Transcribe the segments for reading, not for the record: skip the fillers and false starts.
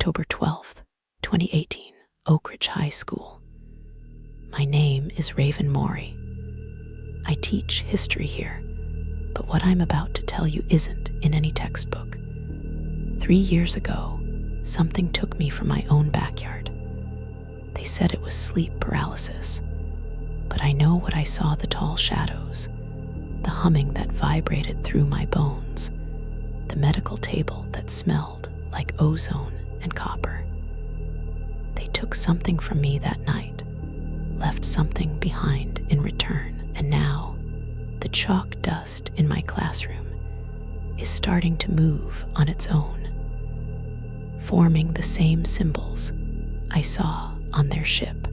October 12th, 2018, Oak Ridge High School. My name is Raven Maury. I teach history here, but what I'm about to tell you isn't in any textbook. 3 years ago, something took me from my own backyard. They said it was sleep paralysis, but I know what I saw: the tall shadows, the humming that vibrated through my bones, the medical table that smelled like ozone and copper. They took something from me that night, left something behind in return, and now the chalk dust in my classroom is starting to move on its own, forming the same symbols I saw on their ship.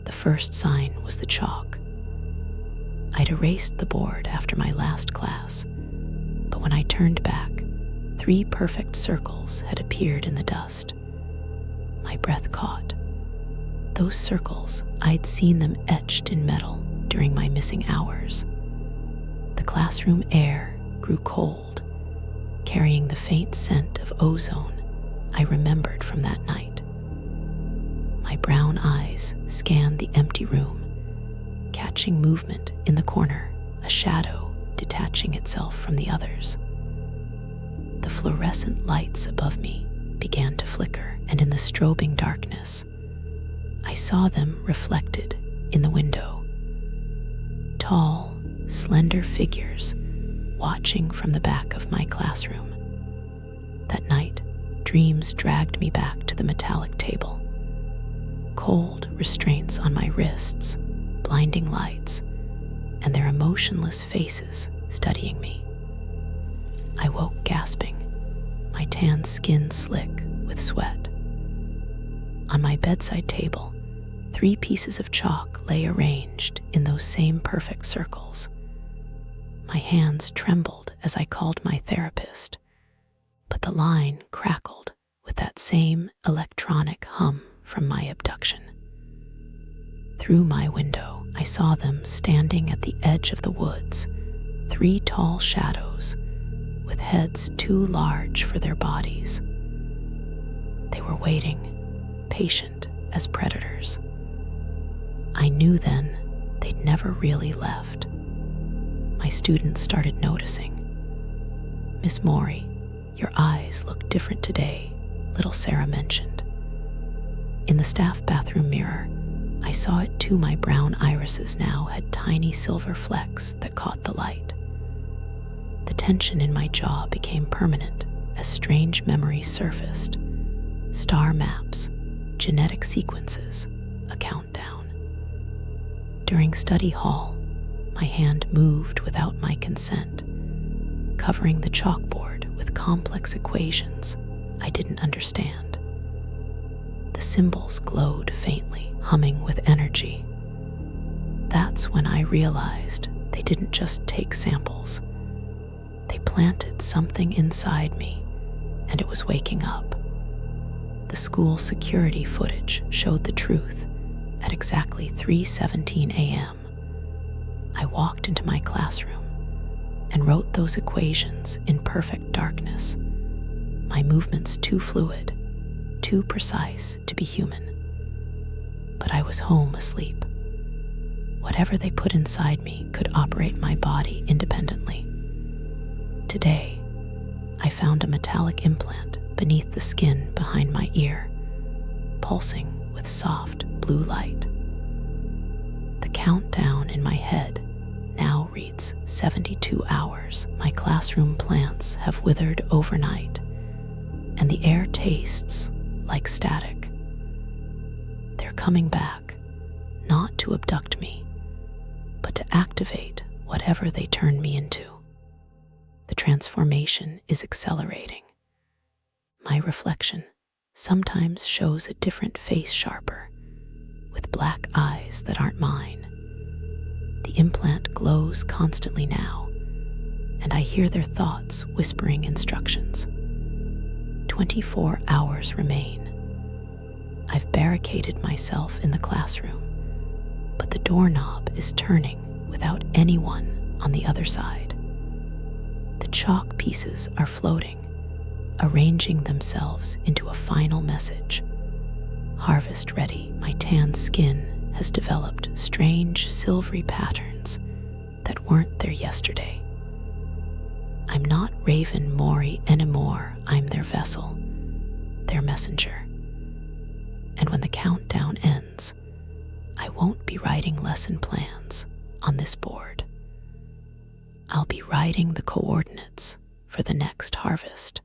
The first sign was the chalk. I'd erased the board after my last class, but when I turned back, 3 perfect circles had appeared in the dust. My breath caught. Those circles, I'd seen them etched in metal during my missing hours. The classroom air grew cold, carrying the faint scent of ozone I remembered from that night. My brown eyes scanned the empty room, catching movement in the corner, a shadow detaching itself from the others. The fluorescent lights above me began to flicker, and in the strobing darkness, I saw them reflected in the window. Tall, slender figures watching from the back of my classroom. That night, dreams dragged me back to the metallic table. Cold restraints on my wrists, blinding lights, and their emotionless faces studying me. I woke gasping, my tan skin slick with sweat. On my bedside table, 3 pieces of chalk lay arranged in those same perfect circles. My hands trembled as I called my therapist, but the line crackled with that same electronic hum from my abduction. Through my window, I saw them standing at the edge of the woods, 3 tall shadows with heads too large for their bodies. They were waiting, patient as predators. I knew then they'd never really left. My students started noticing. "Miss Maury, your eyes look different today," little Sarah mentioned. In the staff bathroom mirror, I saw it too. My brown irises now had tiny silver flecks that caught the light. The tension in my jaw became permanent as strange memories surfaced. Star maps, genetic sequences, a countdown. During study hall, my hand moved without my consent, covering the chalkboard with complex equations I didn't understand. The symbols glowed faintly, humming with energy. That's when I realized they didn't just take samples. They planted something inside me, and it was waking up. The school security footage showed the truth. At exactly 3:17 a.m., I walked into my classroom and wrote those equations in perfect darkness. My movements too fluid, too precise to be human. But I was home asleep. Whatever they put inside me could operate my body independently. Today, I found a metallic implant beneath the skin behind my ear, pulsing with soft blue light. The countdown in my head now reads 72 hours. My classroom plants have withered overnight, and the air tastes like static. They're coming back, not to abduct me, but to activate whatever they turn me into. The transformation is accelerating. My reflection sometimes shows a different face, sharper, with black eyes that aren't mine. The implant glows constantly now, and I hear their thoughts whispering instructions. 24 hours remain. I've barricaded myself in the classroom, but the doorknob is turning without anyone on the other side. The chalk pieces are floating, arranging themselves into a final message. Harvest ready, my tan skin has developed strange silvery patterns that weren't there yesterday. I'm not Raven Mori anymore, I'm their vessel, their messenger. And when the countdown ends, I won't be writing lesson plans on this board. I'll be writing the coordinates for the next harvest.